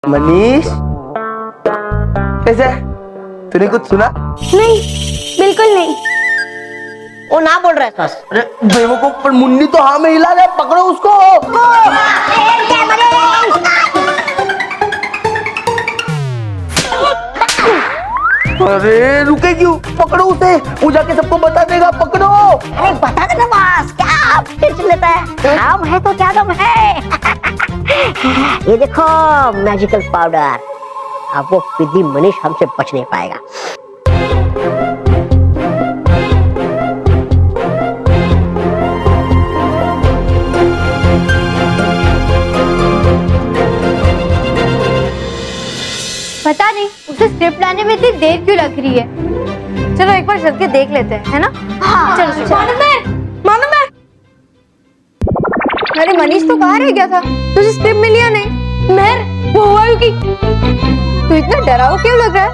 मनीष, कैसे है? तूने कुछ सुना? नहीं, बिल्कुल नहीं। वो ना बोल रहा है बस। अरे बेवकूफ, पर मुन्नी तो हाँ में हिला रहा है, पकड़ो उसको। अरे रुके क्यों? पकड़ो उसे, वो जाके सबको बता देगा। पकड़ो। अरे बता देना बस, क्या टेंशन लेता है? काम है तो क्या दम है। ये देखो मैजिकल पाउडर, अब वो पिद्दी मनीष हमसे बच नहीं पाएगा। पता नहीं उसे स्क्रिप्ट लाने में इतनी देर क्यों लग रही है। चलो एक बार चल के देख लेते हैं, है ना? हाँ, चलो मानो मैं। अरे मनीष तो बाहर है, क्या था? तुझे स्क्रिप्ट मिली या नहीं? मेहर, वो हुआ कि तू इतना डरा हुआ क्यों लग रहा है?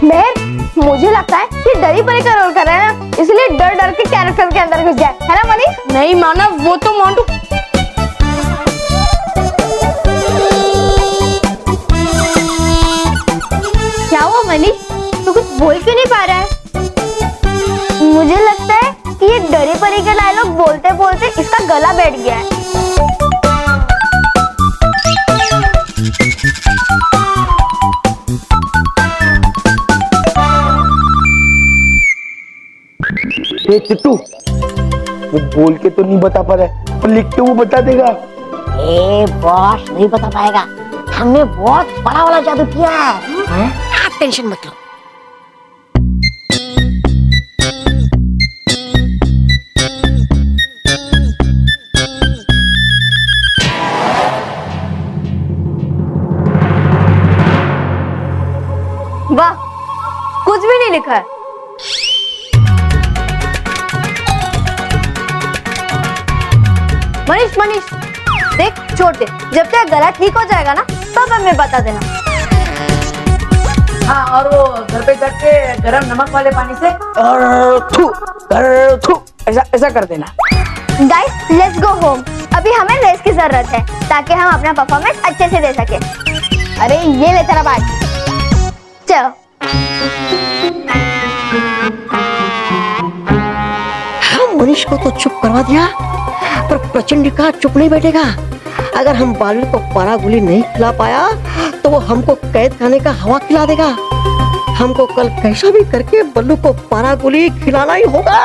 मेहर, मुझे लगता है कि डरी परी का रोल कर रहा है ना, इसलिए डर डर के कैरेक्टर के अंदर घुस जाए, है ना मनीष? नहीं मानव, वो तो मोंटू। क्या हुआ मनीष, तू कुछ बोल क्यों नहीं पा रहा है? मुझे लगता है कि ये डरी परी का डायलॉग बोलते बोलते इसका गला बैठ गया है। ये चिट्टू, वो बोल के तो नहीं बता पा रहा है, पर लिख के वो बता देगा। ए बॉस, नहीं बता पाएगा, हमने बहुत बड़ा वाला जादू किया है। आप टेंशन मत लो। वाह, कुछ भी नहीं लिखा है। मनीष, देख, छोड़ दे, जब तेरा गला ठीक हो जाएगा ना तब हमें बता देना। हाँ, और वो घर पे जाके गरम नमक वाले पानी से ऐसा कर देना। Guys, let's go home. अभी हमें रेस्ट की जरूरत है ताकि हम अपना परफॉर्मेंस अच्छे से दे सके। अरे ये ले तेरा बैग, चलो। हम मनीष को तो चुप करवा दिया, पर प्रचंड का चुप नहीं बैठेगा। अगर हम बालू को पारा गोली नहीं खिला पाया तो वो हमको कैद खाने का हवा खिला देगा। हमको कल कैसा भी करके बल्लू को पारा गोली खिलाना ही होगा।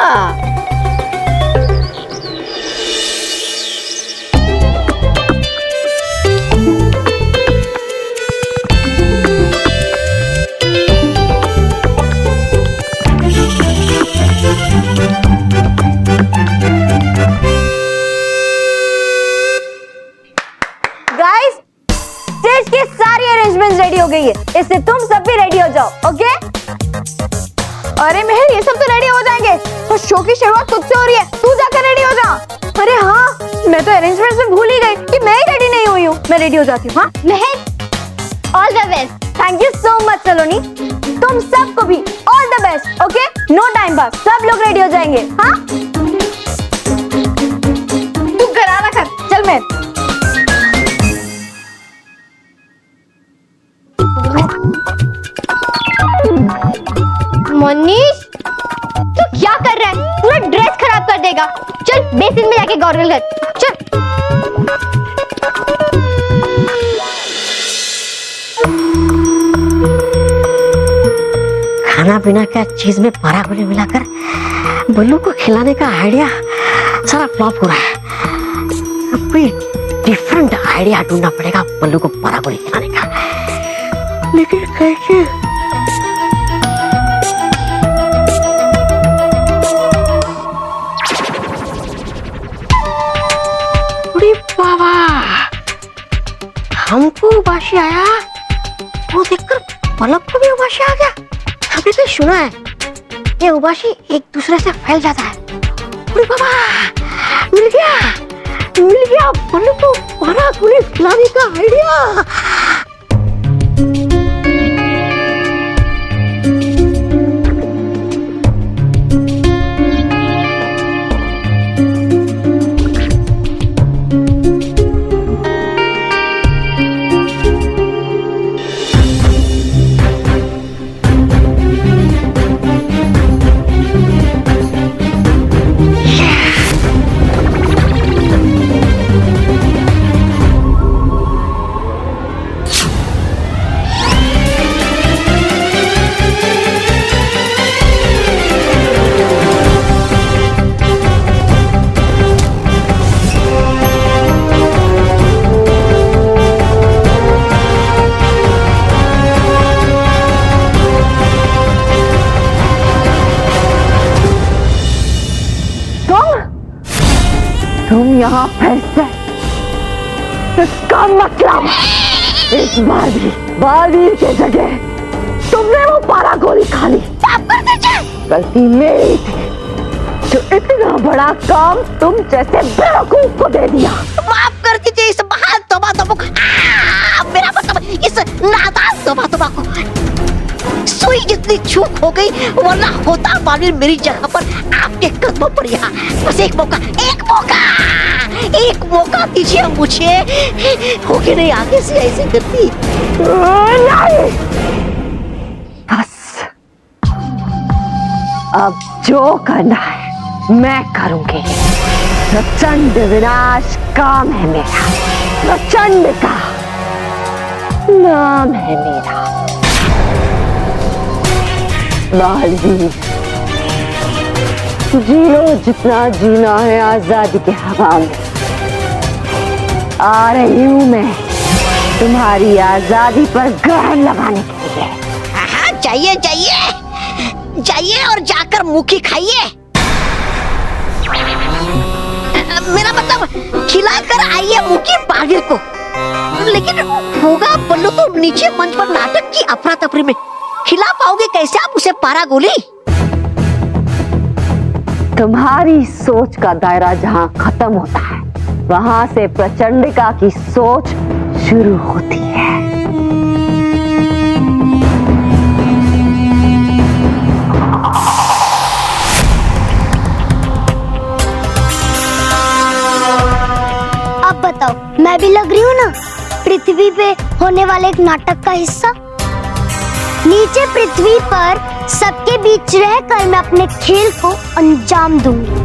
गाइस, स्टेज की सारी अरेंजमेंट्स रेडी हो गई है, इससे तुम सब भी रेडी हो जाओ, ओके? अरे मेहर, ये सब तो रेडी हो जाएंगे, पर शो की शुरुआत तुझसे हो रही है, तू जाकर रेडी हो जा। अरे हाँ, मैं तो अरेंजमेंट्स में भूल ही गई कि मैं ही रेडी नहीं हुई हूँ। मैं रेडी हो जाती हूँ। हाँ Mehar, all the best. Thank you so much Saloni, तुम सबको भी all the best, okay? No time pass, सब लोग रेडी हो जाएंगे। हाँ, तू कराना कर, चल मेहर। मनीष, तू क्या कर रहा है? पूरा ड्रेस खराब कर देगा। चल बेसिन में जाके गॉर्गल कर, चल। खाना पीना क्या चीज में पारा गोली मिलाकर बल्लू को खिलाने का आइडिया सारा फ्लॉप हो रहा है। कोई डिफरेंट आइडिया ढूंढना पड़ेगा बल्लू को पारा गोली खिलाने का, लेकिन कैसे? बाबा, हमको उबासी आया, वो देखकर पलक को भी उबासी आ गया। हमने तो सुना है ये उबासी एक दूसरे से फैल जाता है। अरे बाबा, मिल गया पलक को पारा गोली खिलाने का आइडिया। फिर से इसका मतलब इस बालवीर के जगह तुमने वो 12 गोली खा ली। गलती मेरी थी जो इतना बड़ा काम तुम जैसे बेवकूफ को दे दिया। माफ कर दीजिए इस महान तोबा को, मेरा मतलब इस नादान तोबा को। सुई जितनी चूक हो गई, वरना होता बालवीर मेरी जगह पर आपके कदमों पर यहाँ। बस एक मौका दीजिए मुझे, होके नहीं आगे से ऐसे करती। नहीं, बस अब जो करना है मैं करूंगी। प्रचंड विनाश काम है मेरा, प्रचंड का नाम है मेरा। बालवीर, जी लो जितना जीना है आजादी के हवा में। आ रही हूं मैं तुम्हारी आजादी पर ग्रहण लगाने के लिए। हाँ, जाइए और जाकर मुखी खाइए। मेरा मतलब खिलाकर आइए मुखी बालवीर को। लेकिन होगा बल्लू तो नीचे मंच पर नाटक की अफरा तफरी में, खिला पाओगे कैसे आप उसे 12 गोली? तुम्हारी सोच का दायरा जहां खत्म होता है, वहां से प्रचंडिका की सोच शुरू होती है। अब बताओ, मैं भी लग रही हूँ ना पृथ्वी पे होने वाले एक नाटक का हिस्सा? नीचे पृथ्वी पर सबके बीच रहकर मैं अपने खेल को अंजाम दूंगी।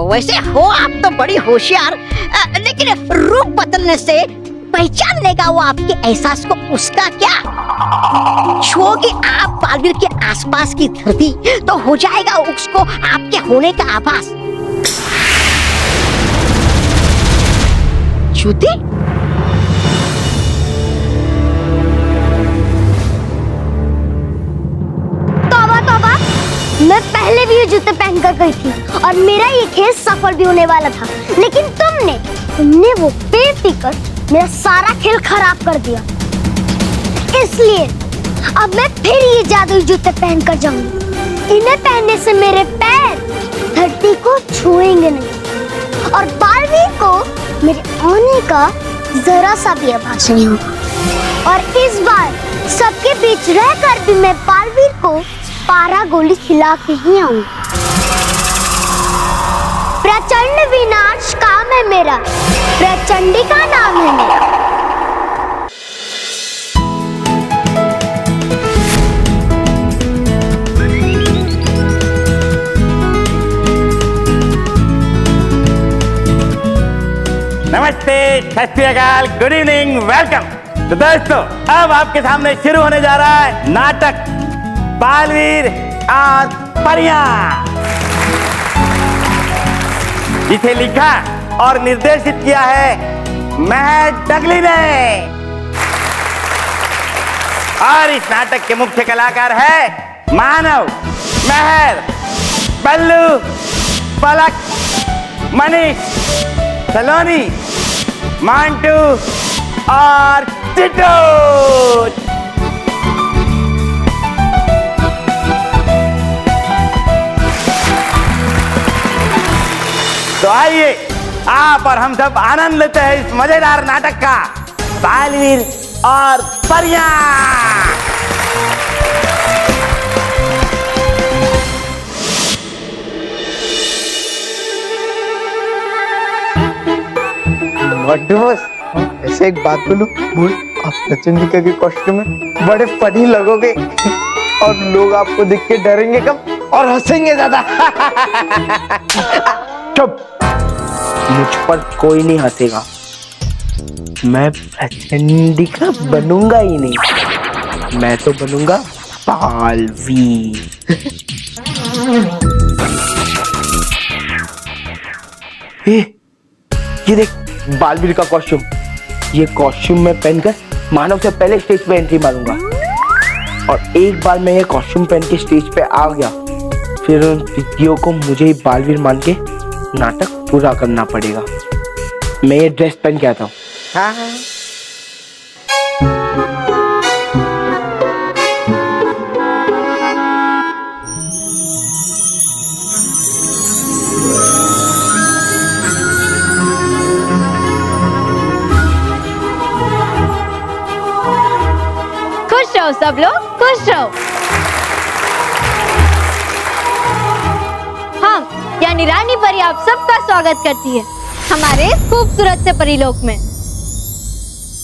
वैसे हो आप तो बड़ी होशियार, लेकिन रूप बदलने से पहचान लेगा वो आपके एहसास को उसका क्या? छुओगे आप बालवीर के आसपास की धरती तो हो जाएगा उसको आपके होने का आभास। जूते? तौबा, मैं पहले भी ये जूते पहनकर गई थी और मेरा ये खेल सफल भी होने वाला था, लेकिन तुमने वो पेड़ पीकर मेरा सारा खेल खराब कर दिया। इसलिए अब मैं फिर ये जादुई जूते पहनकर जाऊंगी। इन्हें पहनने से मेरे पैर धरती को छुएंगे नहीं और बालवीर को मेरे आने का जरा सा भी आभास नहीं होगा। और इस बार सबके बीच रहकर भी मैं बालवीर को 12 गोली खिला के ही आऊंगी। प्रचंड विनाश काम है मेरा, प्रचंडिका नाम है मेरा। नमस्ते, सत श्री अकाल, गुड इवनिंग, वेलकम। तो दोस्तों, अब आपके सामने शुरू होने जा रहा है नाटक बालवीर और परियां, जिसे लिखा और निर्देशित किया है महर डगली ने। और इस नाटक के मुख्य कलाकार है मानव, महर, बल्लू, पलक, मनीष, सलोनी, मांटू और टिटू। तो आइए आप और हम सब आनंद लेते हैं इस मजेदार नाटक का, बालवीर और परियां। ऐसे एक बात बोलूं, आप प्रचंडिका के कॉस्ट्यूम में बड़े फनी लगोगे और लोग आपको देख के डरेंगे कम और हंसेंगे ज्यादा। चुप, मुझ पर कोई नहीं हंसेगा। मैं प्रचंडिका बनूंगा ही नहीं, मैं तो बनूंगा बालवीर। ये देख बालवीर का कॉस्ट्यूम। ये कॉस्ट्यूम में पहनकर मानव से पहले स्टेज पे एंट्री मारूंगा और एक बार मैं ये कॉस्ट्यूम पहन के स्टेज पे आ गया फिर उन दीदियों को मुझे ही बालवीर मान के नाटक पूरा करना पड़ेगा। मैं ये ड्रेस पहन के आता हूँ। हाँ हाँ। खुश रहो सब लोग, खुश रहो। हम यानी रानी परी आप सबका स्वागत करती है हमारे खूबसूरत से परीलोक में।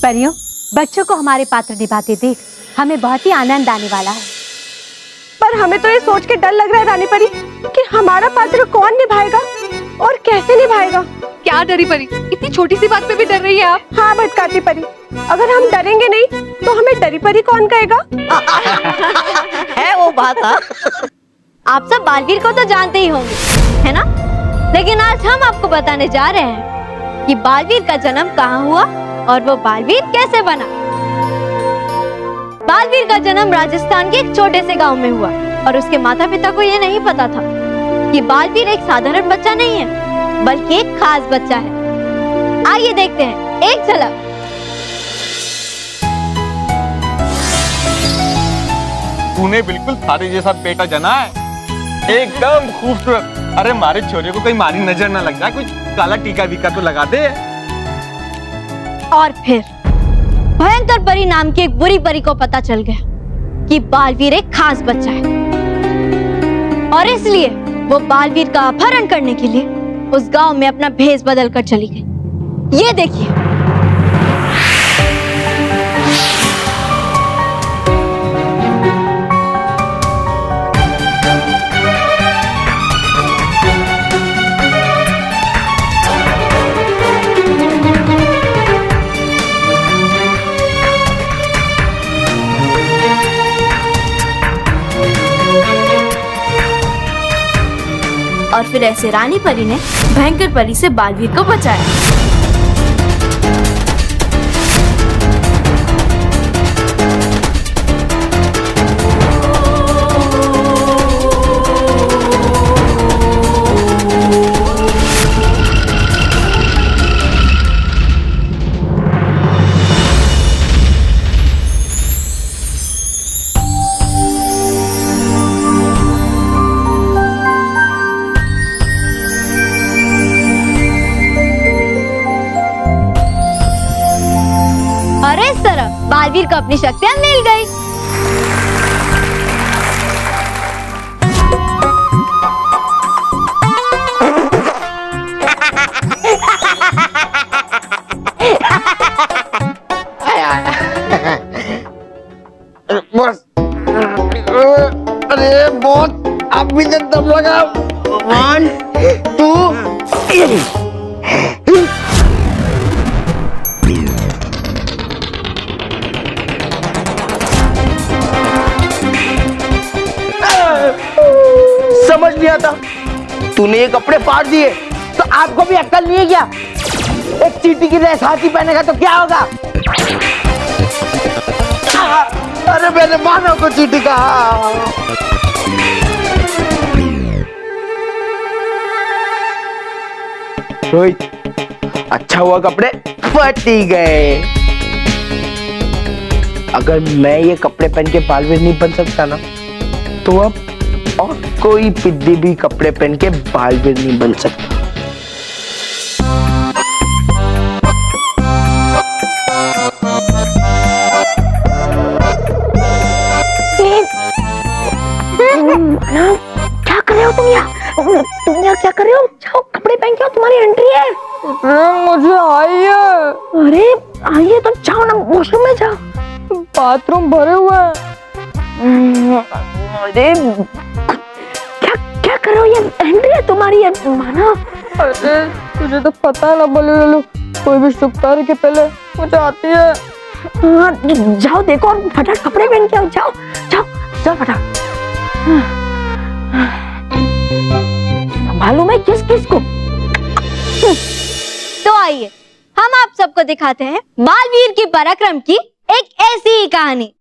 परियों, बच्चों को हमारे पात्र निभाते देख हमें बहुत ही आनंद आने वाला है। पर हमें तो ये सोच के डर लग रहा है रानी परी कि हमारा पात्र कौन निभाएगा और कैसे निभाएगा। क्या डरी परी, इतनी छोटी सी बात पे भी डर रही है आप? हाँ भटकाती परी, अगर हम डरेंगे नहीं तो हमें डरी परी कौन कहेगा? है वो बात। आप सब बालवीर को तो जानते ही होंगे, है ना? लेकिन आज हम आपको बताने जा रहे हैं कि बालवीर का जन्म कहाँ हुआ और वो बालवीर कैसे बना। बालवीर का जन्म राजस्थान के एक छोटे से गांव में हुआ और उसके माता पिता को ये नहीं पता था कि बालवीर एक साधारण बच्चा नहीं है बल्कि एक खास बच्चा है। आइए देखते हैं एक झलक। तूने बिल्कुल थारे जैसा बेटा जना है, एकदम खूबसूरत। अरे मारे छोरे को कहीं मारी नजर ना लग जाए, कुछ काला टीका वीका तो लगा दे। और फिर भयंकर परी नाम की एक बुरी परी को पता चल गया कि बालवीर एक खास बच्चा है और इसलिए वो बालवीर का अपहरण करने के लिए उस गांव में अपना भेष बदल कर चली गई। ये देखिए, और फिर ऐसे रानी परी ने भयंकर परी से बालवीर को बचाया। बालवीर को अपनी शक्तियां मिल गई। बस, अरे बहुत आप भी दम लगा। 1 2 समझ नहीं आता, तूने ये कपड़े फाड़ दिए तो आपको भी अक्ल नहीं है क्या? एक चींटी की ड्रेस हाथी पहनेगा तो क्या होगा? अरे मैंने मानव को चींटी कहा। रोहित, अच्छा हुआ कपड़े फट ही गए। अगर मैं ये कपड़े पहन के बालवीर नहीं बन सकता ना, तो अब और कोई पिद्दी भी कपड़े पहन के बालवीर नहीं बन सकता। क्या कर रहे हो तुम यहाँ? तुम यहाँ क्या कर रहे हो? जाओ कपड़े पहन के आओ, तुम्हारी एंट्री है। मुझे आइए। अरे आइए तो जाओ ना, वॉशरूम में जाओ। बाथरूम भरे हुए हैं। अरे क्या क्या कर रहे हो? ये एंट्री है तुम्हारी, है माना। अरे तुझे तो पता है ना, बोले लो कोई भी शुभ कार्य के पहले मुझे आती है। हाँ जाओ देखो और फटाफट कपड़े पहन के आओ। जाओ जाओ जाओ फटाफट। मालूम है किस किस को? तो आइए हम आप सबको दिखाते हैं बालवीर की पराक्रम की एक ऐसी ही कहानी।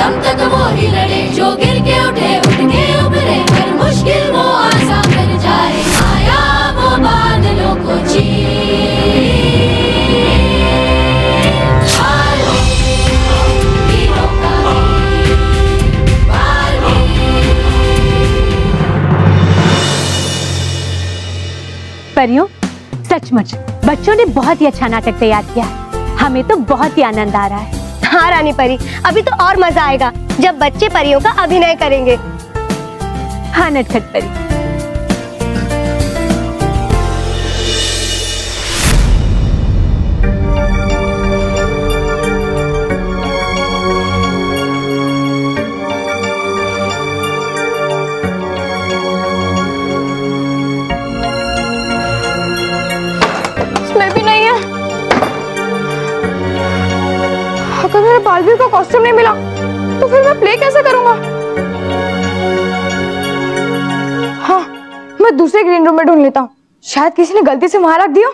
दम तक वो ही लड़े, जो गिर के उठे उठ के उभरे, हर मुश्किल वो आसान कर जाए, आया वो बादलों को चीर। हीरों का परियों, सचमुच बच्चों ने बहुत ही अच्छा नाटक तैयार किया है। हमें तो बहुत ही आनंद आ रहा है। हाँ रानी परी, अभी तो और मजा आएगा जब बच्चे परियों का अभिनय करेंगे। हाँ नटखट परी। इसमें भी नहीं है। अगर मेरे बालवीर को कॉस्ट्यूम नहीं मिला तो फिर मैं प्ले कैसे करूंगा? हाँ, मैं दूसरे ग्रीन रूम में ढूंढ लेता हूँ। शायद किसी ने गलती से वहां रख दिया।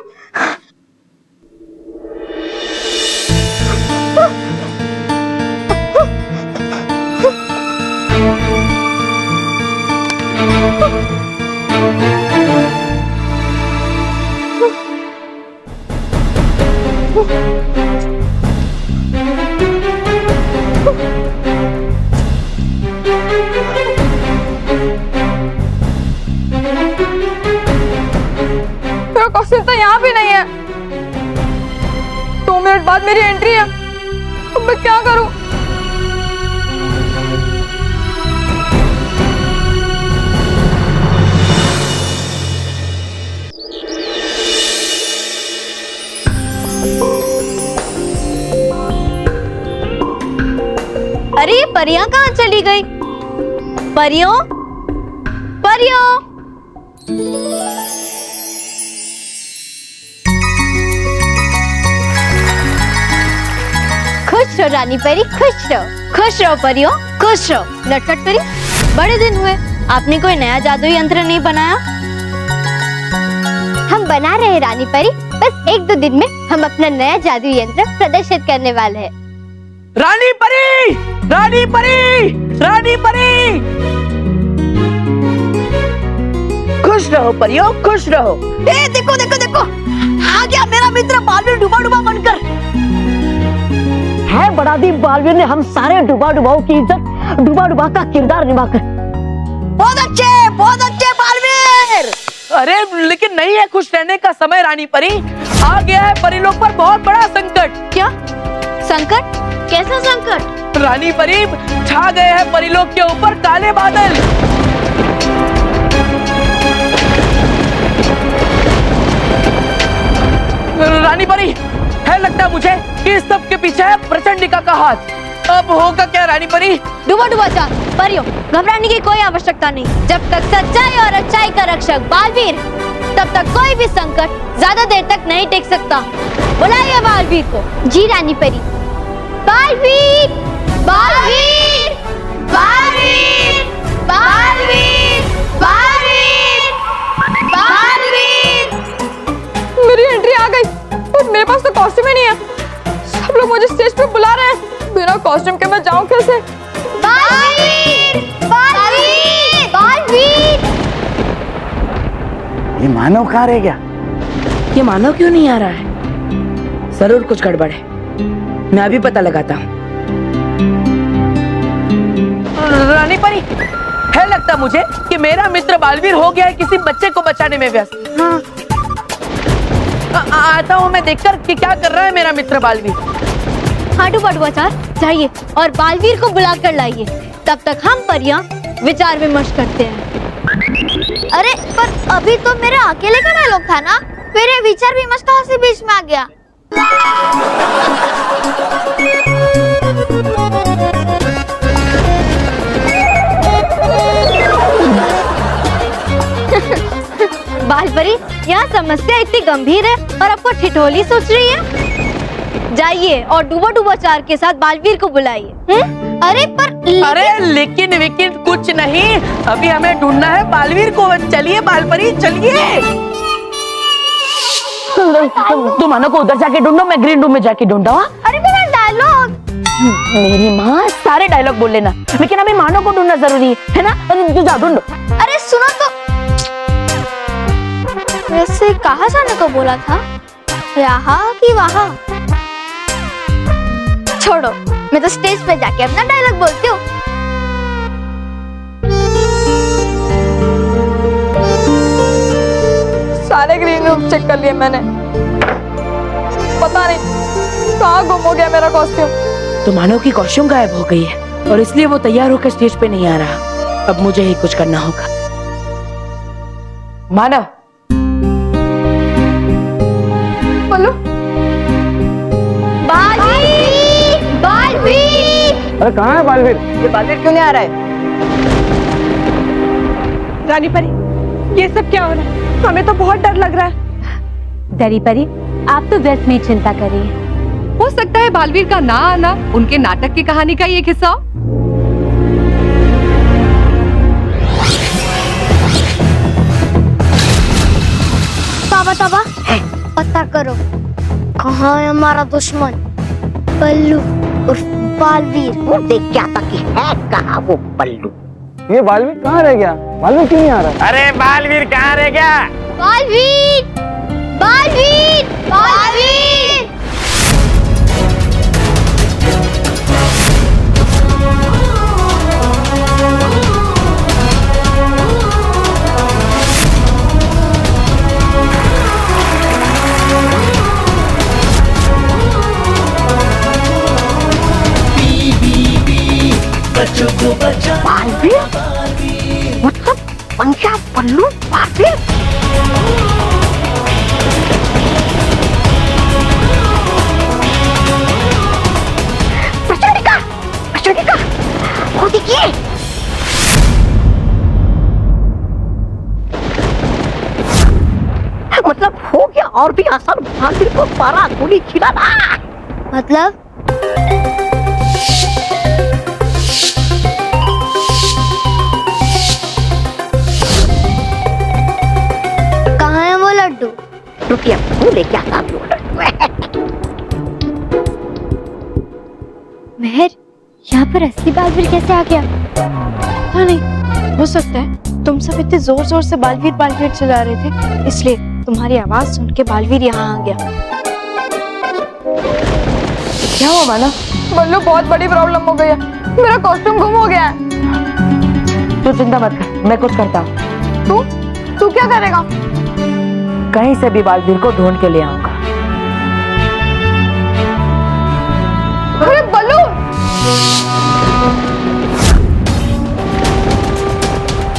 मेरा कॉस्ट्यूम तो यहाँ भी नहीं है। 2 मिनट बाद मेरी एंट्री है। अब मैं क्या करूं? अरे ये परियां कहाँ चली गई? परियों, परियों। खुश रहो रानी परी, खुश रहो। खुश रहो परियों, खुश रहो। नटखट परी, बड़े दिन हुए, आपने कोई नया जादुई यंत्र नहीं बनाया? हम बना रहे हैं रानी परी, बस 1-2 दिन में हम अपना नया जादुई यंत्र प्रदर्शित करने वाले हैं। रानी परी, रानी परी, रानी परी। खुश रहो परियों, खुश रहो। ए देखो देखो देखो, आ गया मेरा मित्र बालवीर डुबा डुबा बनकर। है बड़ा दी बालवीर ने हम सारे डुबा डुबाओं की इज्जत डुबा डुबा का किरदार निभाकर। बहुत अच्छे बालवीर। अरे लेकिन नहीं है खुश रहने का समय रानी परी। आ गया है परिलोक पर बहुत बड़ा संकट। क्या संकट? कैसा संकट? रानी परी, छा गए हैं परिलोक के ऊपर काले बादल। रानी परी, है लगता मुझे कि इस सब के पीछे है प्रचंडिका का हाथ। अब होगा क्या रानी परी? डुबा डुबा चार परियों, घबराने की कोई आवश्यकता नहीं। जब तक सच्चाई और अच्छाई का रक्षक बालवीर, तब तक कोई भी संकट ज्यादा देर तक नहीं टिक सकता। बुलाइए बालवीर को। जी रानी परी। बालवीर, बालवीर, बालवीर, बालवीर, बालवीर, बालवीर। मेरी एंट्री आ गई, पर मेरे पास तो कॉस्ट्यूम ही नहीं है। सब लोग मुझे स्टेज पे बुला रहे हैं, बिना कॉस्ट्यूम के मैं जाऊं कैसे? बालवीर, बालवीर, बालवीर। ये मानव कहाँ रह गया? ये मानव क्यों नहीं आ रहा है? जरूर कुछ गड़बड़ है, मैं अभी पता लगाता हूँ। रानी परी, है लगता मुझे कि मेरा मित्र बालवीर हो गया है किसी बच्चे को बचाने में व्यस्त। हाँ। आता हूँ मैं देखकर कि क्या कर रहा है मेरा मित्र बालवीर। हाँ डुबा डुबा चार, जाइए और बालवीर को बुला कर लाइए। तब तक हम परियां विचार विमर्श करते हैं। अरे पर अभी तो मेरा अकेले का डायलॉग था ना, फिर ये विचार विमर्श कहाँ से बीच में आ गया? बालपरी, यहाँ समस्या इतनी गंभीर है और आपको ठिठोली सोच रही है? जाइए और डुबा डुबा चार के साथ बालवीर को बुलाइए। अरे पर अरे लेकिन विकिन कुछ नहीं, अभी हमें ढूंढना है बालवीर को। चलिए बालपरी चलिए। तुम मानो को उधर जाके ढूंढो, मैं ग्रीन रूम में जाके ढूंढा। अरे मेरा डायलॉग। मेरी माँ सारे डायलॉग बोल लेना, लेकिन अभी मानो को ढूंढना जरूरी है ना? तू जाओ ढूंढो। अरे सुनो तो, वैसे कहाँ जाने को बोला था? यहाँ कि वहाँ? छोड़ो, मैं तो स्टेज पे जाके अपना डायलॉग बोलती हूँ। सारे ग्रीन रूम चेक कर लिए मैंने, पता नहीं कहाँ गुम हो गया मेरा कॉस्ट्यूम। तो मानव की कॉस्ट्यूम गायब हो गई है और इसलिए वो तैयार होकर स्टेज पे नहीं आ रहा। अब मुझे ही कुछ करना होगा। मानव, बोलो। बालवीर! बालवीर! अरे कहाँ है बालवीर? ये बालवीर क्यों नहीं आ रहा है? रानी परी, ये सब क्या हो रहा है? हमें तो बहुत डर लग रहा है। दरी परी, आप तो व्यर्थ में चिंता करिए। हो सकता है बालवीर का ना आना उनके नाटक की कहानी का ही एक हिस्सा हो। तौबा तौबा, पता करो कहाँ है हमारा दुश्मन पल्लू उर्फ बालवीर। वो देख क्या था कि है कहाँ वो पल्लू। ये बालवीर कहाँ रह गया? बालवीर क्यों नहीं आ रहा? अरे बालवीर कहाँ रह गया? बालवीर! बालवीर! बालवीर! बालवीर? मतलब पंजाब पल्लू बालवीर? प्रचंडिका! प्रचंडिका! वो देखिए! मतलब हो गया और भी आसान बालवीर को 12 गोली खिलाना। मतलब कहाँ है वो लड्डू? रुकिए, वो लेके आता हूँ वो लड्डू। मेहर, यहाँ पर असली बालवीर कैसे आ गया? पता नहीं, हो सकता है तुम सब इतने जोर जोर से बालवीर बालवीर चिल्ला रहे थे, इसलिए तुम्हारी आवाज सुन के बालवीर यहाँ आ गया। क्या हुआ मानव? बल्लू, बहुत बड़ी प्रॉब्लम हो गई है, मेरा कॉस्ट्यूम गुम हो गया है। तू चिंता मत कर, मैं कुछ करता हूँ। तू क्या करेगा? कहीं से भी बालवीर को ढूंढ के ले आऊंगा। अरे बल्लू!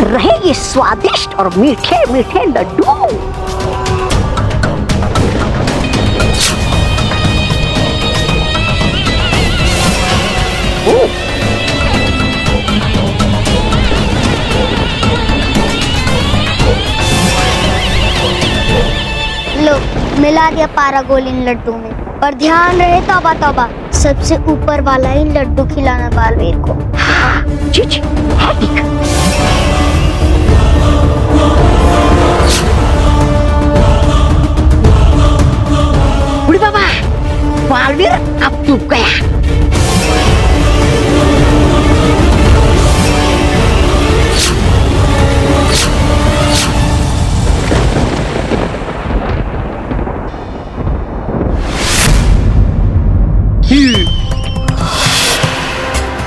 रहे ये स्वादिष्ट और मीठे मीठे लड्डू। लो, मिला दिया पारा गोल इन लड्डू में। पर ध्यान रहे, तौबा तौबा, सबसे ऊपर वाला ही लड्डू खिलाना बालवीर को। जी जी, है ठीक। बुढ़ी बाबा, बालवीर अब डूब गया।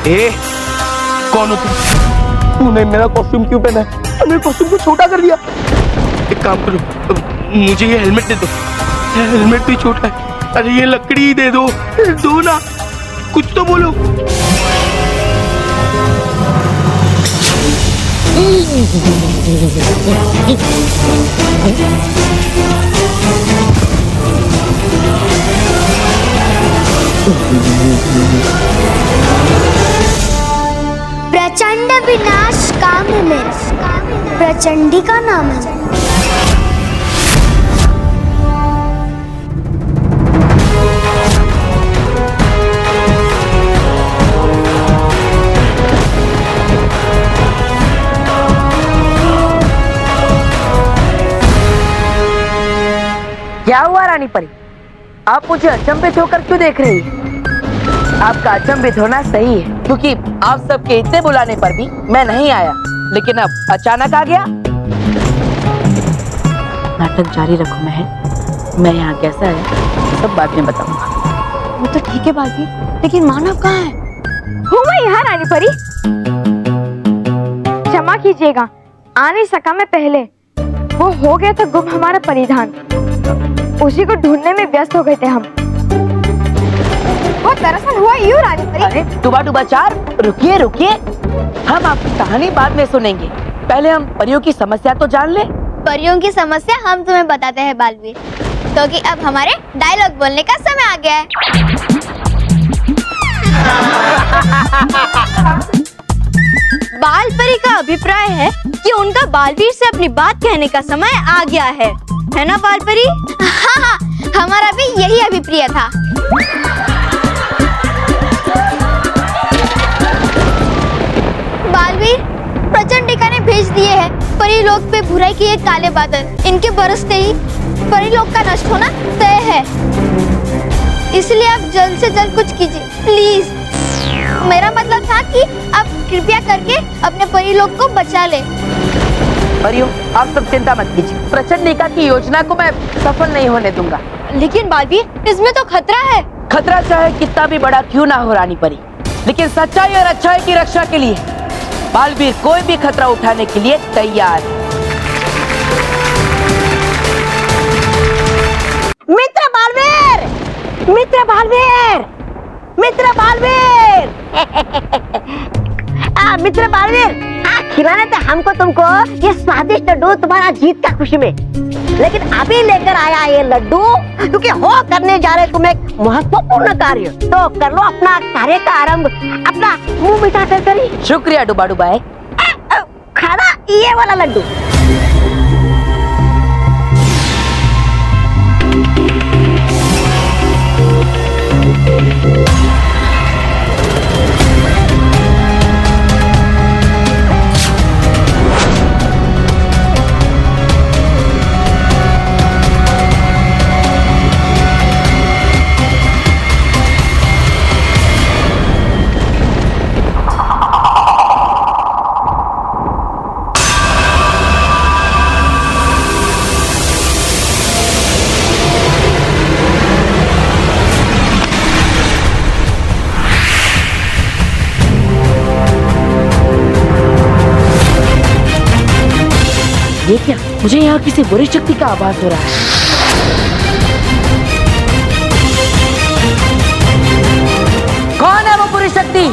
ए, कौन हो तुम? तूने मेरा कॉस्ट्यूम क्यों पहना है? मेरे कॉस्ट्यूम को छोटा कर दिया। एक काम करो, मुझे ये हेलमेट दे दो। हेलमेट भी छोटा है। अरे ये लकड़ी दे दो, दो ना, कुछ तो बोलो। प्रचंड विनाश काम है मेरा, प्रचंडी का नाम है। क्या हुआ रानी परी? आप मुझे अचंभित होकर क्यों देख रही हैं? आपका अचंभित होना सही है, क्योंकि आप सबके इतने बुलाने पर भी मैं नहीं आया, लेकिन अब अचानक आ गया। नाटक जारी रखो महल, मैं यहाँ कैसा है सब बाद में बताऊंगा। वो तो ठीक है बालवी, लेकिन मानव कहाँ है? हूँ मैं यहाँ रानी परी। क्षमा कीजिएगा, आ नहीं सका मैं पहले। वो हो गया था गुम हमारा परिधान, उसी को ढूंढने में व्यस्त हो गए थे हम। वो दरअसल हुआ यूं रानी परी। अरे डुबा डुबा चार, रुकिए रुकिए, हम आपकी कहानी बाद में सुनेंगे, पहले हम परियों की समस्या तो जान ले। परियों की समस्या हम तुम्हें बताते हैं बालवीर, क्योंकि अब हमारे डायलॉग बोलने का समय आ गया है। बाल परी का अभिप्राय है कि उनका बालवीर से अपनी बात कहने का समय आ गया है ना बाल परी? हाँ हाँ, हमारा भी यही अभिप्राय था। बालवीर, प्रचंडिका ने भेज दिए हैं परी लोक पे बुराई के ये काले बादल। इनके बरसते ही परी लोक का नष्ट होना तय है, इसलिए आप जल्द से जल्द कुछ कीजिए प्लीज। मेरा मतलब था कि आप कृपया करके अपने परी लोक को बचा ले। परियों, आप सब चिंता मत कीजिए, प्रचंडिका की योजना को मैं सफल नहीं होने दूंगा। लेकिन बालवीर, इसमें तो खतरा है। खतरा चाहे कितना भी बड़ा क्यों ना हो रानी परी, लेकिन सच्चाई और अच्छाई की रक्षा के लिए बालवीर कोई भी खतरा उठाने के लिए तैयार है। मित्र बालवीर, मित्र बालवीर, मित्र बालवीर। मित्र बालवीर, खिलाने थे हमको तुमको ये स्वादिष्ट लड्डू तुम्हारा जीत का खुशी में, लेकिन अभी लेकर आया ये लड्डू क्योंकि हो करने जा रहे तुम एक महत्वपूर्ण कार्य। तो कर लो अपना कार्य का आरंभ, अपना मुंह मीठा कर करी। शुक्रिया डुबा डुबाए। खाना ये वाला लड्डू। ये क्या, मुझे यहाँ किसी बुरी शक्ति का आभास हो रहा है। कौन है वो बुरी शक्ति?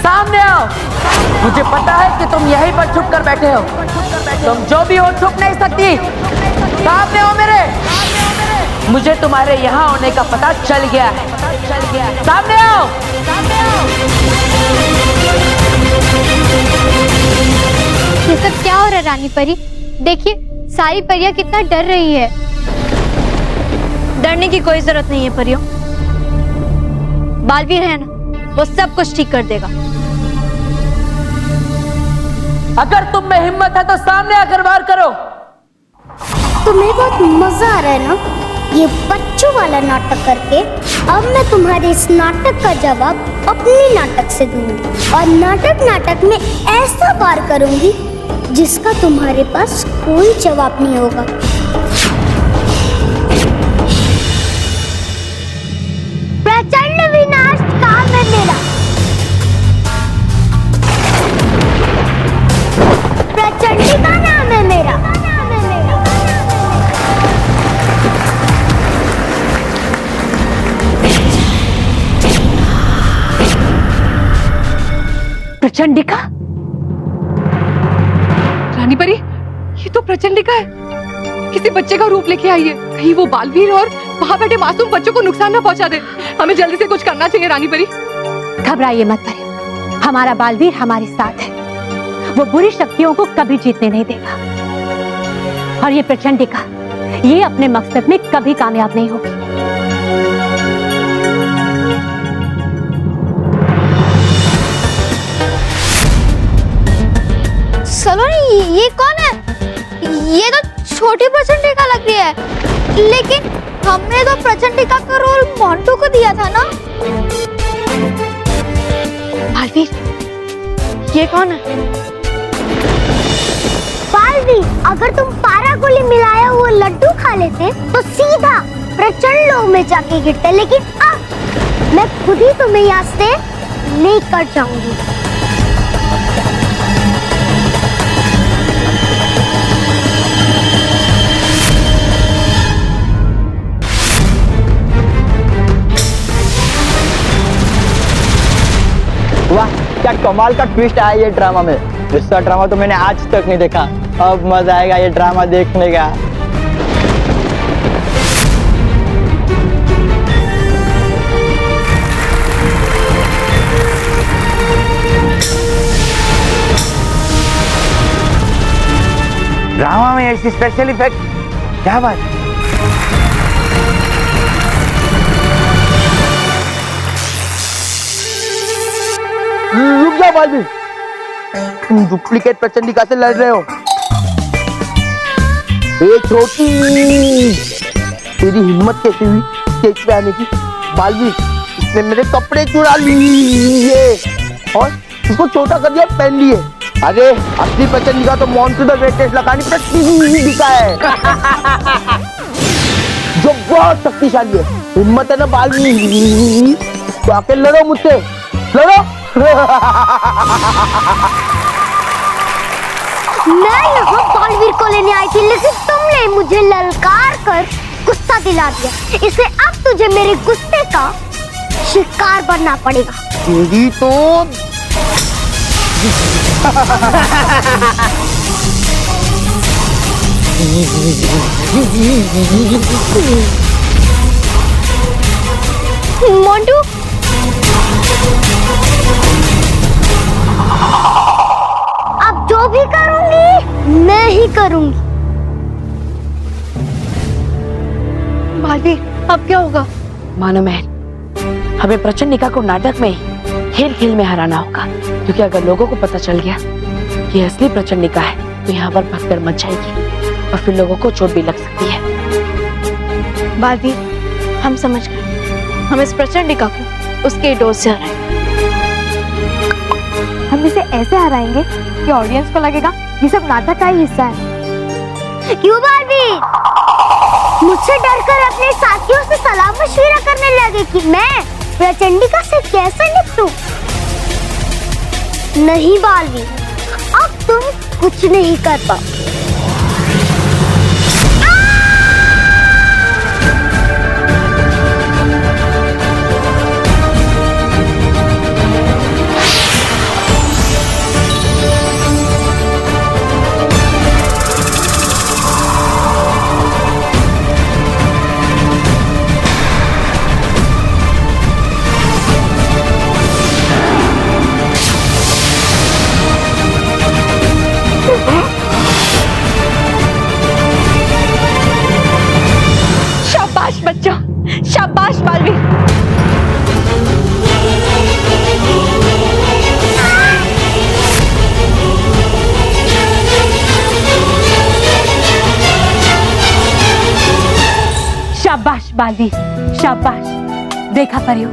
सामने आओ। मुझे पता है कि तुम यहीं पर छुप कर बैठे हो, तुम जो भी हो छुप नहीं सकती। सामने हो मेरे, मुझे तुम्हारे यहाँ होने का पता चल गया है। सामने आओ। ये सब क्या हो रहा है रानी परी? देखिए सारी परियां कितना डर रही है। डरने की कोई जरूरत नहीं है परियों, बालवीर है ना, वो सब कुछ ठीक कर देगा। अगर तुम में हिम्मत है तो सामने आकर वार करो। तुम्हें बहुत मजा आ रहा है ना ये बच्चों वाला नाटक करके? अब मैं तुम्हारे इस नाटक का जवाब अपनी नाटक से दूंगी, और नाटक में ऐसा वार करूंगी जिसका तुम्हारे पास कोई जवाब नहीं होगा। प्रचंड विनाश काम है मेरा, प्रचंडिका नाम है मेरा। प्रचंडिका? रानी परी, ये तो प्रचंडिका है, किसी बच्चे का रूप लेके आई है। कहीं वो बालवीर और वहाँ बैठे मासूम बच्चों को नुकसान ना पहुँचा दे। हमें जल्दी से कुछ करना चाहिए रानी परी। घबराइए मत परियों, हमारा बालवीर हमारे साथ है, वो बुरी शक्तियों को कभी जीतने नहीं देगा। और ये प्रचंडिका, ये अपने मकसद में कभी कामयाब नहीं होगी। सलोनी, ये कौन है? ये तो छोटी प्रचंडिका लग रही है, लेकिन हमने तो प्रचंडिका का रोल मोंटू को दिया था ना। बालवीर, ये कौन है? बालवीर, अगर तुम पारा गोली मिलाया हुआ लड्डू खा लेते तो सीधा प्रचंड लोग में जाके गिरते, लेकिन अब मैं खुद ही तुम्हें यहाँ से लेकर जाऊंगी। वाह, क्या कमाल का ट्विस्ट आया ये ड्रामा में। इसका ड्रामा तो मैंने आज तक नहीं देखा। अब मजा आएगा ये ड्रामा देखने का। ड्रामा में ऐसी स्पेशल इफेक्ट, क्या बात है। रुक जाओ बालवीर, तुम डुप्लीकेट प्रचंडिका से लड़ रहे हो। ए छोटी, तेरी हिम्मत कैसे हुई स्टेज पे आने की? बालवीर, इसने मेरे कपड़े चुरा लिए और उसको छोटा कर दिया, पहन लिए। अरे असली प्रचंडिका तो monster the greatest Lakhani Prachandika है जो बहुत शक्तिशाली है। हिम्मत है ना बालवीर, तो आके लड़ो मुझसे, लड़ो। मैं यहाँ बालवीर को लेने आई थी, लेकिन तुमने मुझे ललकार कर गुस्सा दिला दिया। इसलिए अब तुझे मेरे गुस्से का शिकार बनना पड़ेगा। तेरी तो मोंटू, अब जो भी करूंगी मैं ही करूंगी। बालवीर, अब क्या होगा? मानो महल, हमें प्रचंडिका को नाटक में खेल खेल में हराना होगा, क्योंकि अगर लोगों को पता चल गया कि असली प्रचंडिका है तो यहाँ पर भगदड़ मच जाएगी और फिर लोगों को चोट भी लग सकती है। बालवीर, हम समझ गए। हम इस प्रचंडिका को उसके डोज से हराएंगे। हम इसे ऐसे हराएंगे कि ऑडियंस को लगेगा ये सब नाटक का ही हिस्सा है। क्यों बालवीर? मुझसे डरकर अपने साथियों से सलाह मशविरा करने लगे कि मैं प्रचंडिका से कैसे निपटूं? नहीं बालवीर, अब तुम कुछ नहीं कर पाओ। शाबाश बच्चों, शाबाश बालवीर। शाबाश बालवीर, शाबाश। देखा परियो,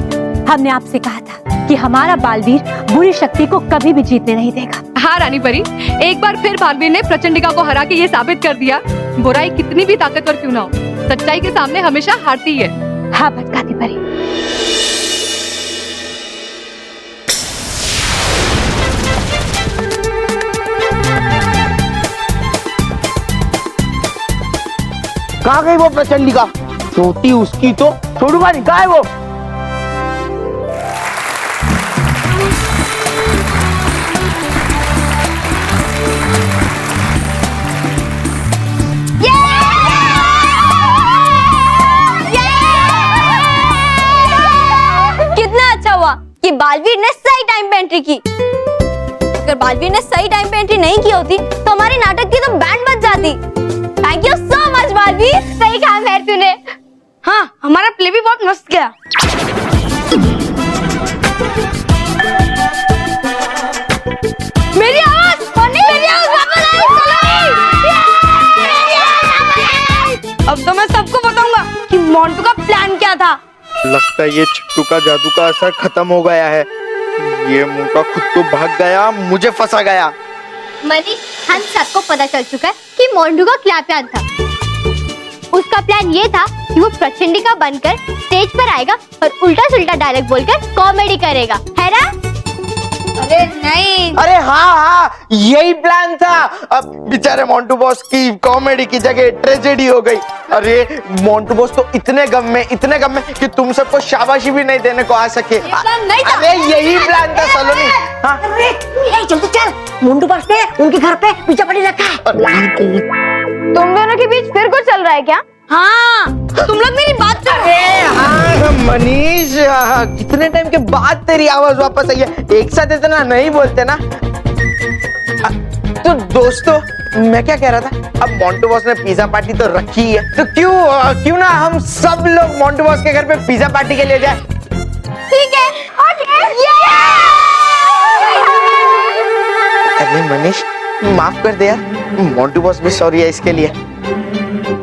हमने आपसे कहा था कि हमारा बालवीर बुरी शक्ति को कभी भी जीतने नहीं देगा। हाँ रानी परी, एक बार फिर बालवीर ने प्रचंडिका को हरा के ये साबित कर दिया, बुराई कितनी भी ताकतवर क्यों ना हो, सच्चाई के सामने हमेशा हारती है। हाँ भटकाती परी। कहाँ गई वो प्रचंडिका? छोटी उसकी तो छोड़ूंगा नहीं। कहाँ है वो? कितना अच्छा हुआ कि बालवीर ने सही टाइम पे एंट्री की। अगर बालवीर ने सही टाइम पे एंट्री नहीं की होती तो हमारे नाटक की तो बैंड बज जाती। Thank you so much Baalveer, सही कहा मेहर तूने। हाँ, हमारा प्ले भी बहुत मस्त गया। मेरी आवाज, मेरी आवाज वापस आई। अब तो मैं सबको बताऊंगा कि मोंटू का प्लान क्या था। लगता है ये चिट्टू का जादू का असर खत्म हो गया है। ये मोटा खुद तो भाग गया, मुझे फंसा गया। मनीष, हम सबको पता चल चुका है कि मोंटू का क्या प्लान था। उसका प्लान ये था कि वो प्रचंडिका बनकर स्टेज पर आएगा और उल्टा सुल्टा डायलॉग बोलकर कॉमेडी करेगा, है ना? अरे नहीं, अरे हाँ, यही प्लान था। अब बेचारे मोंटू बॉस की कॉमेडी की जगह ट्रेजेडी हो गई। अरे मोंटू बॉस तो इतने गम में कि तुम सबको शाबाशी भी नहीं देने को आ सके। नहीं था। अरे यही प्लान था सलोनी। हाँ? जल्दी चल, मोंटू बॉस ने उनके घर पे पिज्जा पार्टी रखा है। तुम दोनों के बीच फिर कुछ चल रहा है क्या? हाँ, तुम लोग मेरी बात सुनो। हाँ मनीष, कितने टाइम के बाद तेरी आवाज वापस आई है। एक साथ इतना नहीं बोलते ना। तो दोस्तों, मैं क्या कह रहा था, अब मोंटू बॉस ने पिज्जा पार्टी तो रखी है, तो क्यों ना हम सब लोग मोंटू बॉस के घर पे पिज्जा पार्टी के लिए जाए। ठीक है, अरे मनीष, माफ कर दे यार, मोंटू बॉस भी सॉरी है इसके लिए।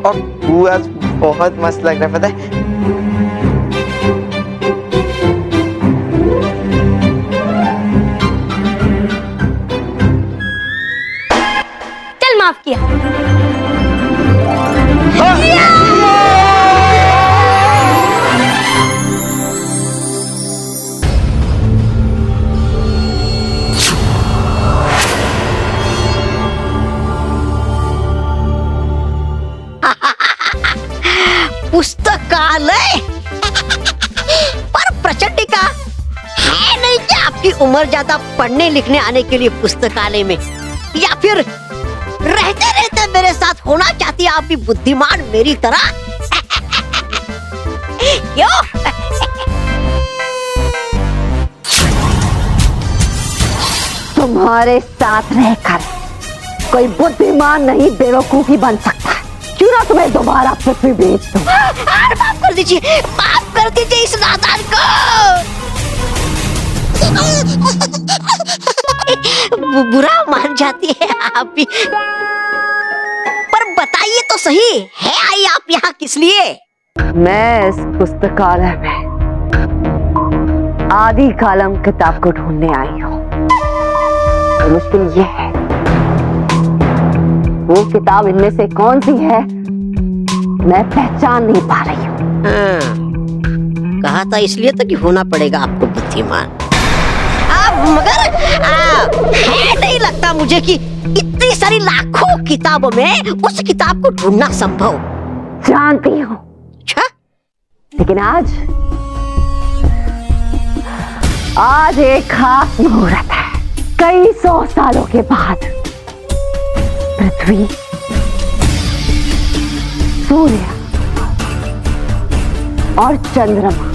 और तू आज बहुत मस्त लग रहा है, पता है? चल, माफ किया। पुस्तकालय पर प्रचंडिका है नहीं क्या आपकी उम्र ज्यादा पढ़ने लिखने आने के लिए पुस्तकालय में, या फिर रहते रहते मेरे साथ होना चाहती है आप भी बुद्धिमान मेरी तरह? क्यों? तुम्हारे साथ रहकर कोई बुद्धिमान नहीं बेवकूफी बन सकता है। क्यों ना तुम्हें दोबारा पृथ्वी भेज दूं। माफ कर दीजिए, माफ कर दीजिए इस नादान को। बुरा मान जाती है आप भी, पर बताइए तो सही, है आई आप यहाँ किस लिए? मैं इस पुस्तकालय में आदि कालम किताब को ढूंढने आई हूँ। मुश्किल ये है, वो किताब इनमें से कौन सी है मैं पहचान नहीं पा रही हूँ। कहा था इसलिए तो कि होना पड़ेगा आपको बुद्धिमान। मगर है नहीं लगता मुझे कि इतनी सारी लाखों किताबों में उस किताब को ढूंढना संभव। जानती हूँ, अच्छा, लेकिन आज एक खास मुहूर्त है। कई 100 सालों के बाद पृथ्वी, सूर्य और चंद्रमा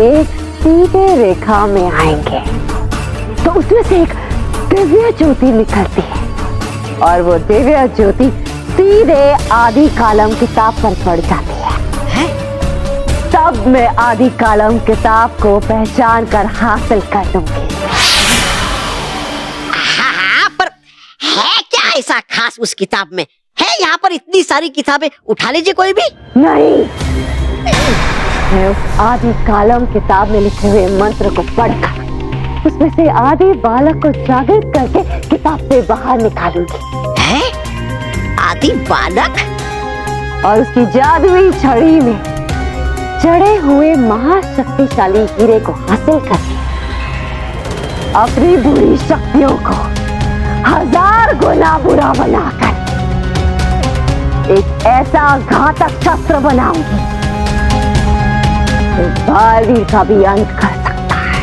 एक सीधे रेखा में आएंगे, तो उसमें से एक दिव्य ज्योति निकलती है और वो दिव्य ज्योति सीधे आदि कालम किताब पर पड़ जाती है। तब मैं आदि कालम किताब को पहचान कर हासिल कर लूंगी। हाँ, पर है क्या ऐसा खास उस किताब में? है यहाँ पर इतनी सारी किताबें, उठा लीजिए कोई भी। नहीं, मैं उस आदि कालम किताब में लिखे हुए मंत्र को पढ़कर उसमें से आदि बालक को जागृत करके किताब से बाहर निकालूंगी। है आदि बालक? और उसकी जादुई छड़ी में चढ़े हुए महाशक्तिशाली हीरे को हासिल करके अपनी बुरी शक्तियों को 1000 गुना बुरा बनाकर एक ऐसा घातक शस्त्र बनाऊंगी जो बालवीर का भी अंत कर सकता है।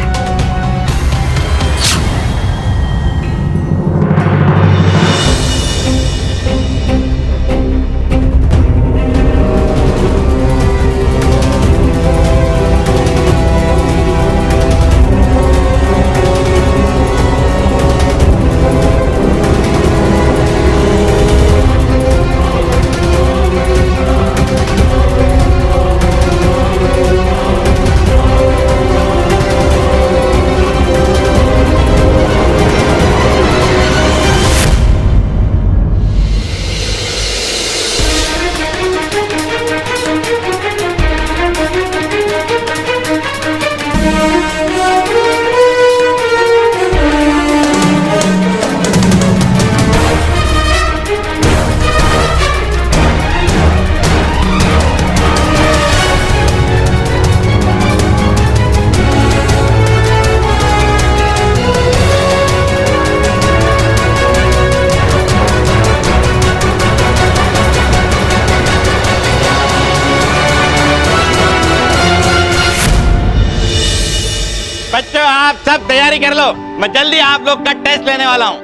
तैयारी कर लो, मैं जल्दी आप लोग का टेस्ट लेने वाला हूँ।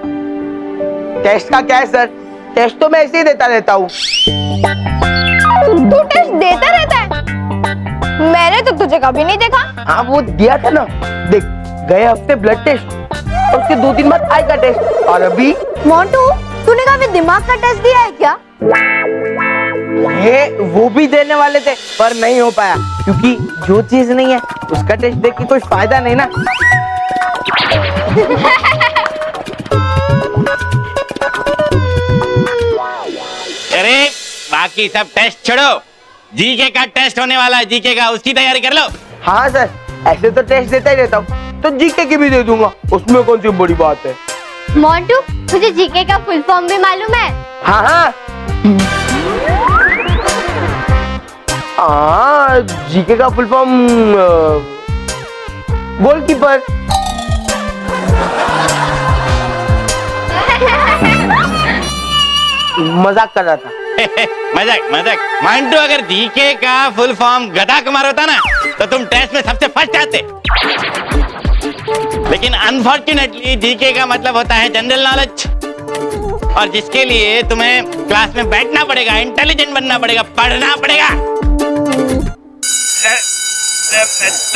टेस्ट का क्या है सर? टेस्ट तो मैं ऐसे ही देता रहता हूँ। तू टेस्ट देता रहता है? मैंने तो तुझे कभी नहीं देखा। हाँ वो दिया था ना, देख गए हफ्ते ब्लड टेस्ट और उसके 2 दिन बाद आई का टेस्ट, और अभी मोंटू, तूने कभी दिमाग का टेस्ट दिया है क्या? ये वो भी देने वाले थे पर नहीं हो पाया, क्योंकि जो चीज नहीं है उसका टेस्ट देख के कोई फायदा नहीं ना। अरे बाकी सब टेस्ट छोड़ो, जीके का टेस्ट होने वाला है, जीके का, उसकी तैयारी कर लो। हाँ सर, ऐसे तो टेस्ट देता ही रहता हूँ, तो जीके की भी दे दूंगा, उसमें कौन सी बड़ी बात है। मोंटू, तुझे जीके का फुल फॉर्म भी मालूम है? हाँ हाँ जीके का फुल फॉर्म गोलकीपर। मजाक कर रहा था। मजाक मजाक। मंटू, अगर जीके का फुल फॉर्म गधा कुमार होता ना तो तुम टेस्ट में सबसे फर्स्ट आते, लेकिन अनफॉर्चुनेटली जीके का मतलब होता है जनरल नॉलेज, और जिसके लिए तुम्हें क्लास में बैठना पड़ेगा, इंटेलिजेंट बनना पड़ेगा, पढ़ना पड़ेगा।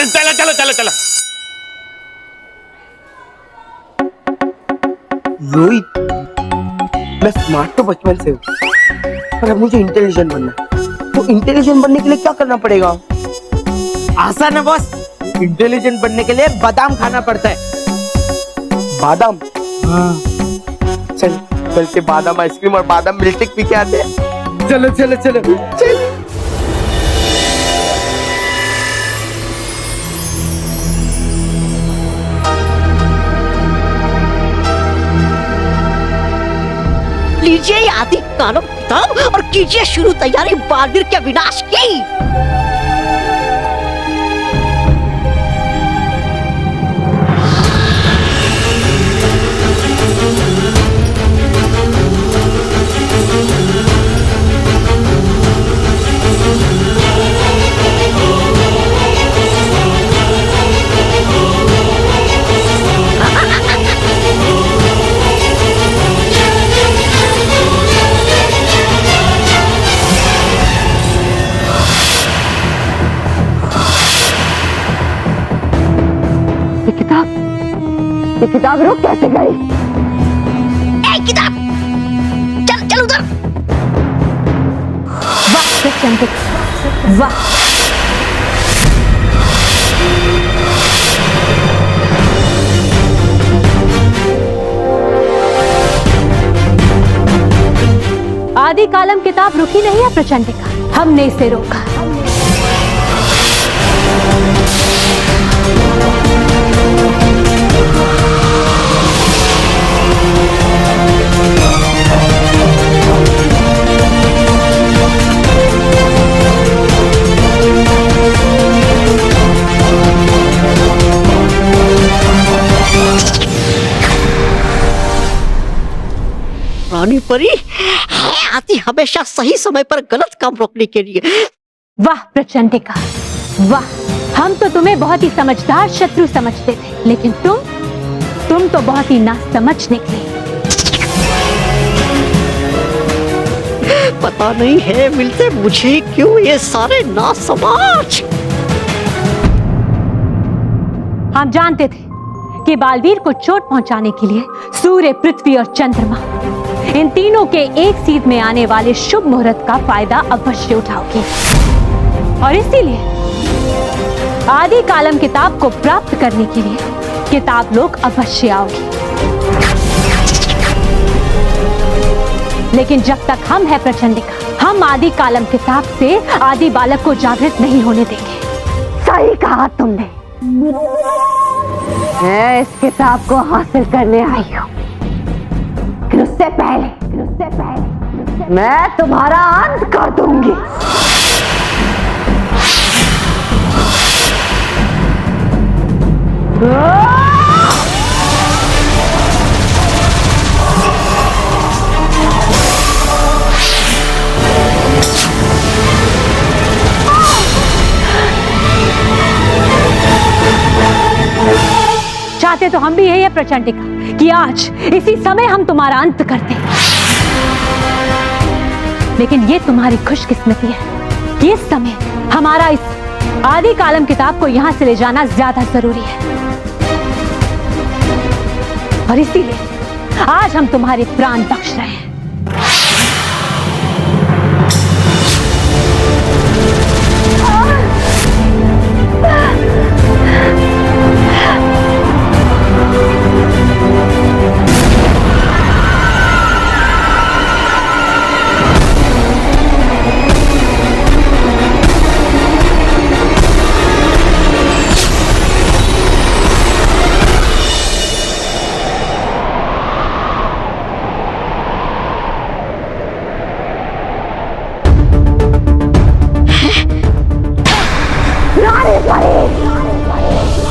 चलो चलो चलो चलो। रोहित, मैं स्मार्ट तो बचपन से हूँ, पर अब मुझे इंटेलिजेंट बनना है। तो इंटेलिजेंट बनने के लिए क्या करना पड़ेगा? आसान है बॉस, इंटेलिजेंट बनने के लिए बादाम खाना पड़ता है। बादाम? हाँ। चल कल से बादाम आइसक्रीम और बादाम मिल्कशेक पी के आते हैं। चलो चलो चलो चल। लीजिए ये आदि कालम किताब और कीजिए शुरू तैयारी बालवीर के विनाश की। ये किताब रुक कैसे गई? किताब चल चल उधर। वाह प्रचंड, वाह। आदि कालम किताब रुकी नहीं है प्रचंडिका, हमने इसे रोका। रानी परी है आती हमेशा सही समय पर गलत काम रोकने के लिए। वाह प्रचंडिका, वाह। हम तो तुम्हें बहुत ही समझदार शत्रु समझते थे, लेकिन तुम तो बहुत ही नासमझ निकले। पता नहीं है मिलते मुझे क्यों ये सारे नासमझ। हम जानते थे कि बालवीर को चोट पहुंचाने के लिए सूर्य, पृथ्वी और चंद्रमा, इन तीनों के एक सीध में आने वाले शुभ मुहूर्त का फायदा अवश्य उठाओगे, और इसीलिए आदि कालम किताब को प्राप्त करने के लिए किताब लोग अवश्य आओगे। लेकिन जब तक हम हैं प्रचंडिका, हम आदि कालम किताब से आदि बालक को जागृत नहीं होने देंगे। सही कहा तुमने। मैं इस किताब को हासिल करने आई हूँ, उससे पहले मैं तुम्हारा अंत कर दूंगी। चाहते तो हम भी यही है प्रचंडिका कि आज इसी समय हम तुम्हारा अंत करते हैं। लेकिन ये तुम्हारी खुशकिस्मती है कि इस समय हमारा इस आदि कालम किताब को यहां से ले जाना ज्यादा जरूरी है, और इसीलिए आज हम तुम्हारे प्राण बख्श रहे हैं।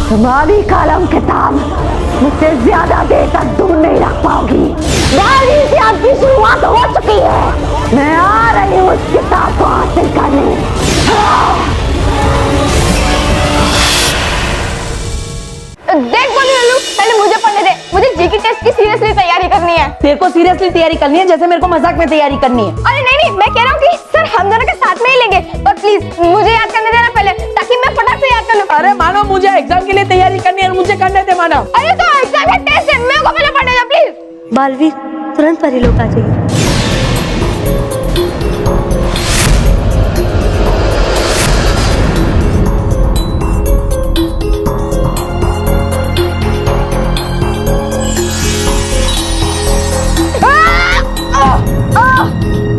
तुम्हारी कालम किताब मुझसे ज्यादा देर तक दूर नहीं रख पाओगी। गाड़ी से आपकी शुरुआत हो चुकी है, मैं आ रही हूँ उस किताब को हासिल करने। देख बोली लल्लू, पहले मुझे पढ़ने दे, मुझे जीके टेस्ट की सीरियसली तैयारी करनी है। तेरे को सीरियसली तैयारी करनी है जैसे मेरे को मजाक में तैयारी करनी है। अरे नहीं, मैं कह रहा हूँ कि सर हम दोनों के साथ में ही लेंगे, पर प्लीज मुझे याद करने देना पहले, ताकि मैं फटाक से याद कर लूं। अरे मानो मुझे एग्जाम के लिए तैयारी करनी है और मुझे करने दे मानो। अरे तो एग्जाम का टेस्ट है, मेरे को पहले पढ़ने दे प्लीज। बालवीर तुरंत परिलोक आ जाइए।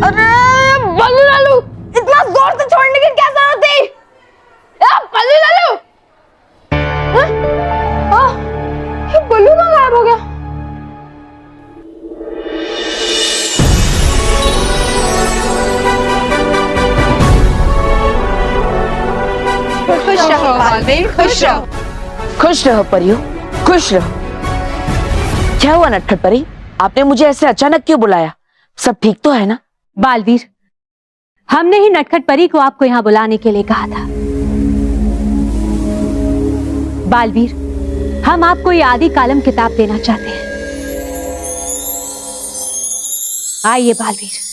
अरे बल्लू लालू, इतना जोर से छोड़ने की क्या जरूरत थी? बल्लू लालू, ये बल्लू कहाँ गायब हो गया? खुश रहो बालवीर, खुश रहो। खुश रहो परियो, खुश रहो। क्या हुआ नटखट परी, आपने मुझे ऐसे अचानक क्यों बुलाया? सब ठीक तो है ना? बालवीर, हमने ही नटखट परी को आपको यहां बुलाने के लिए कहा था। बालवीर, हम आपको ये आदि कालम किताब देना चाहते हैं। आइए बालवीर।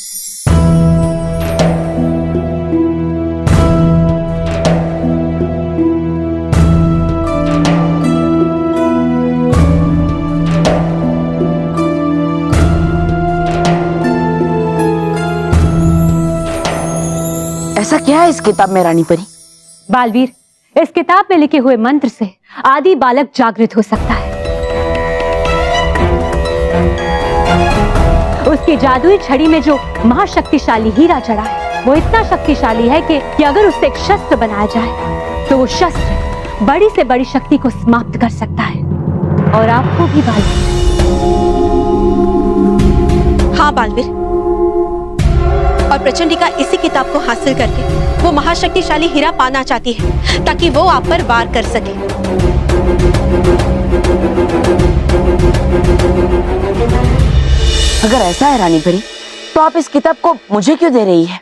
ऐसा क्या है इस किताब में रानी परी? बालवीर, इस किताब में लिखे हुए मंत्र से आदि बालक जागृत हो सकता है। उसकी जादुई छड़ी में जो महाशक्तिशाली हीरा जड़ा है वो इतना शक्तिशाली है कि अगर उससे एक शस्त्र बनाया जाए तो वो शस्त्र बड़ी से बड़ी शक्ति को समाप्त कर सकता है, और आपको भी बालवीर। हाँ बालवीर, और प्रचंडिका इसी किताब को हासिल करके वो महाशक्तिशाली हीरा पाना चाहती है ताकि वो आप पर वार कर सके। अगर ऐसा है रानी परी, तो आप इस किताब को मुझे क्यों दे रही है?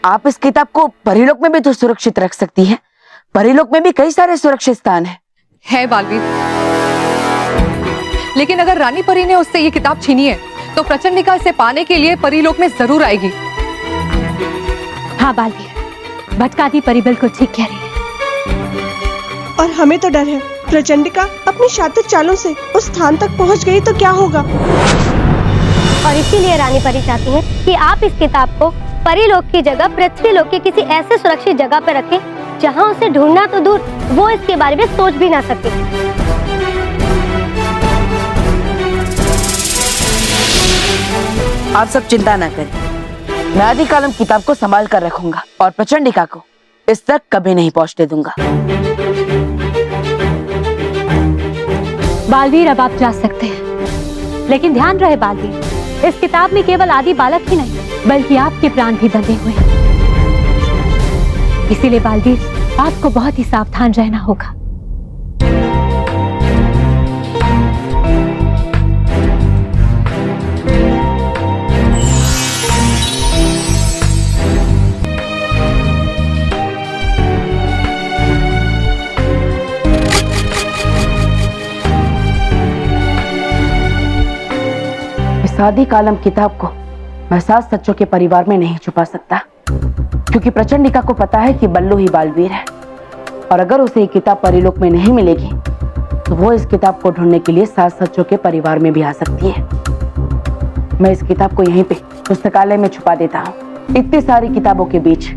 आप इस किताब को परीलोक में भी तो सुरक्षित रख सकती है। परीलोक में भी कई सारे सुरक्षित स्थान है बालवीर, लेकिन अगर रानी परी ने उससे ये किताब छीनी है तो प्रचंडिका इसे पाने के लिए परीलोक में जरूर आएगी। हाँ बालवीर, भटकाती परी बिल्कुल ठीक कह रही है। और हमें तो डर है, प्रचंडिका अपनी शातिर चालों से उस स्थान तक पहुंच गई तो क्या होगा? और इसीलिए रानी परी चाहती है कि आप इस किताब को परीलोक की जगह पृथ्वीलोक की किसी ऐसे सुरक्षित जगह पर रखें जहां उसे ढूंढना तो दूर, वो इसके बारे में सोच भी ना सके। आप सब चिंता न करें, मैं आदि कालम किताब को संभाल कर रखूंगा और प्रचंडिका को इस तक कभी नहीं पहुंचने दूंगा। बालवीर, अब आप जा सकते हैं, लेकिन ध्यान रहे बालवीर, इस किताब में केवल आदि बालक ही नहीं बल्कि आपके प्राण भी बंधे हुए हैं। इसीलिए बालवीर, आपको बहुत ही सावधान रहना होगा। इस आदि कालम किताब को मैं 7 सच्चों के परिवार में नहीं छुपा सकता, क्योंकि प्रचंडिका को पता है कि बल्लू ही बालवीर है, और अगर उसे ये किताब परिलोक में नहीं मिलेगी तो वो इस किताब को ढूंढने के लिए 7 सच्चों के परिवार में भी आ सकती है। मैं इस किताब को यहीं पे पुस्तकालय में छुपा देता हूँ। इतनी सारी किताबों के बीच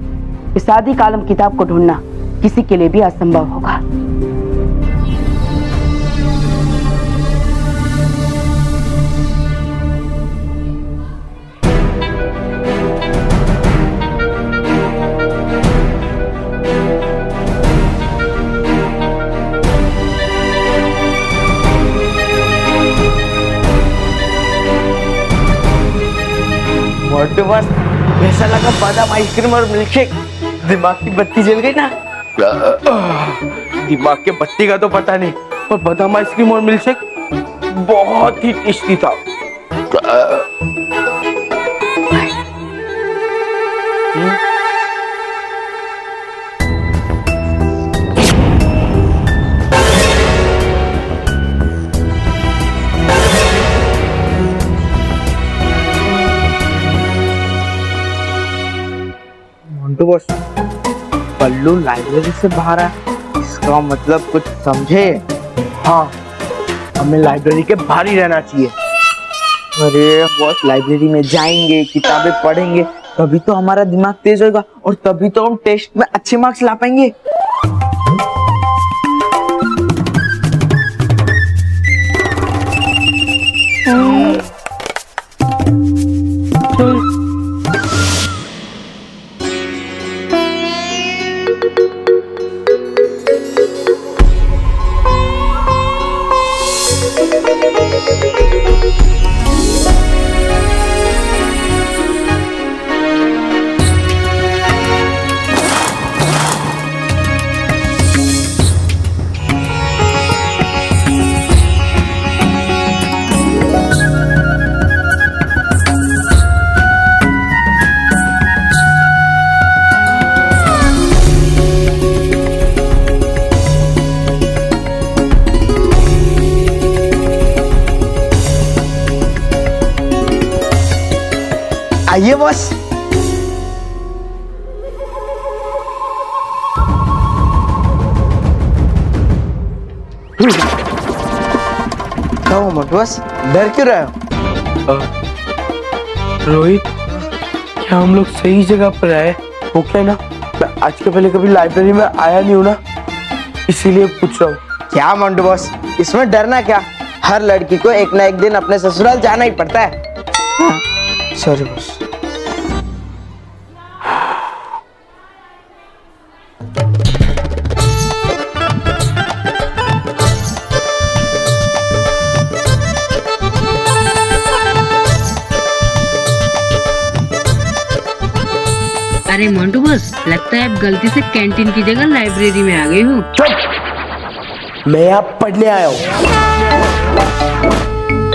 इस आदि कालम किताब को ढूंढना किसी के लिए भी असंभव होगा। मोटू बॉस, ऐसा लगा बादाम आइसक्रीम और मिल्कशेक, दिमाग की बत्ती जल गई ना। दिमाग के बत्ती का तो पता नहीं, पर बादाम आइसक्रीम और मिल्कशेक बहुत ही टेस्टी था। मोटू बॉस, बल्लू लाइब्रेरी से बाहर है, इसका मतलब कुछ समझे? हाँ, हमें लाइब्रेरी के बाहर ही रहना चाहिए। अरे बॉस, लाइब्रेरी में जाएंगे, किताबें पढ़ेंगे, तभी तो हमारा दिमाग तेज होगा और तभी तो हम टेस्ट में अच्छे मार्क्स ला पाएंगे। आइए बॉस। क्या हुआ मोटू बॉस, डर क्यों रहे हो? रोहित, क्या हम लोग सही जगह पर आए? वो क्या ना, मैं आज के पहले कभी लाइब्रेरी में आया नहीं हूँ ना, इसीलिए पूछ रहा हूँ। क्या मोटू बॉस, इसमें डरना क्या? हर लड़की को एक ना एक दिन अपने ससुराल जाना ही पड़ता है। Sorry boss. अरे मोंटू बॉस, लगता है आप गलती से कैंटीन की जगह लाइब्रेरी में आ गए हो। चुप! मैं यहाँ पढ़ने आया हूँ,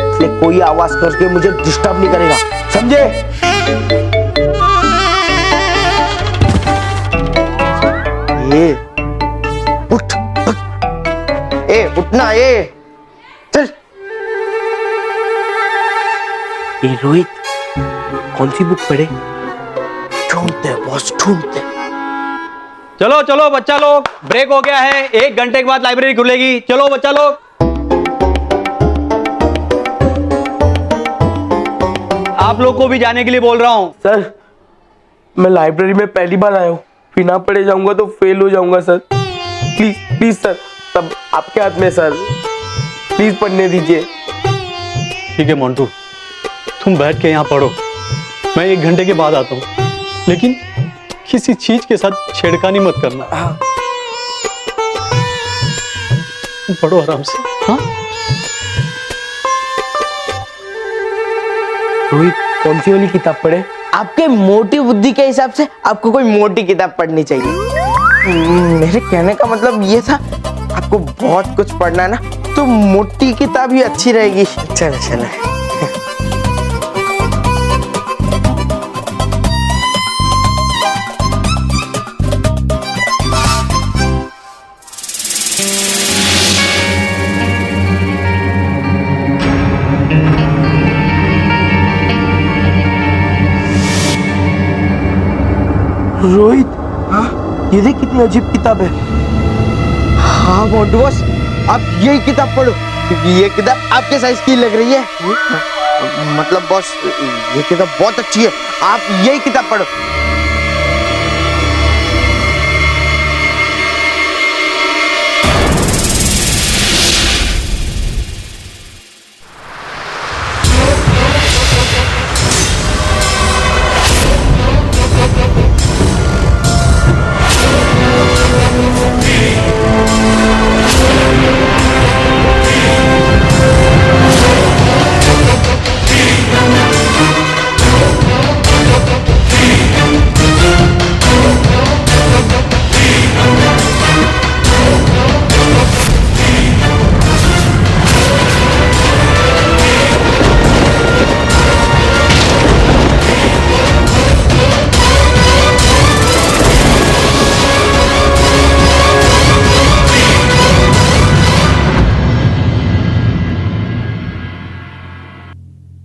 इसलिए कोई आवाज करके मुझे डिस्टर्ब नहीं करेगा, समझे? ये उठ, ए उठना, ये चल। ये रोहित, कौन सी बुक पढ़े? ढूंढते हैं बॉस, ढूंढते हैं। चलो चलो बच्चा लोग, ब्रेक हो गया है, 1 घंटे के बाद लाइब्रेरी खुलेगी। चलो बच्चा लोग। आप लोग को भी जाने के लिए बोल रहा हूँ। सर, मैं लाइब्रेरी में पहली बार आया हूँ, बिना पढ़े जाऊंगा तो फेल हो जाऊंगा सर। प्लीज प्लीज सर, सब आपके हाथ में सर, प्लीज पढ़ने दीजिए। ठीक है मोंटू, तुम बैठ के यहाँ पढ़ो, मैं 1 घंटे के बाद आता हूँ, लेकिन किसी चीज के साथ छेड़खानी मत करना। पढ़ो आराम से। हाँ रोहित, कौन सी वाली किताब पढ़े? आपके मोटी बुद्धि के हिसाब से आपको कोई मोटी किताब पढ़नी चाहिए। मेरे कहने का मतलब ये था, आपको बहुत कुछ पढ़ना है ना, तो मोटी किताब ही अच्छी रहेगी। चले चले। रोहित, हाँ ये देख कितनी अजीब किताब है। हाँ मोंटू बॉस, आप यही किताब पढ़ो, ये किताब आपके साइज की लग रही है। मतलब बॉस, ये किताब बहुत अच्छी है, आप यही किताब पढ़ो।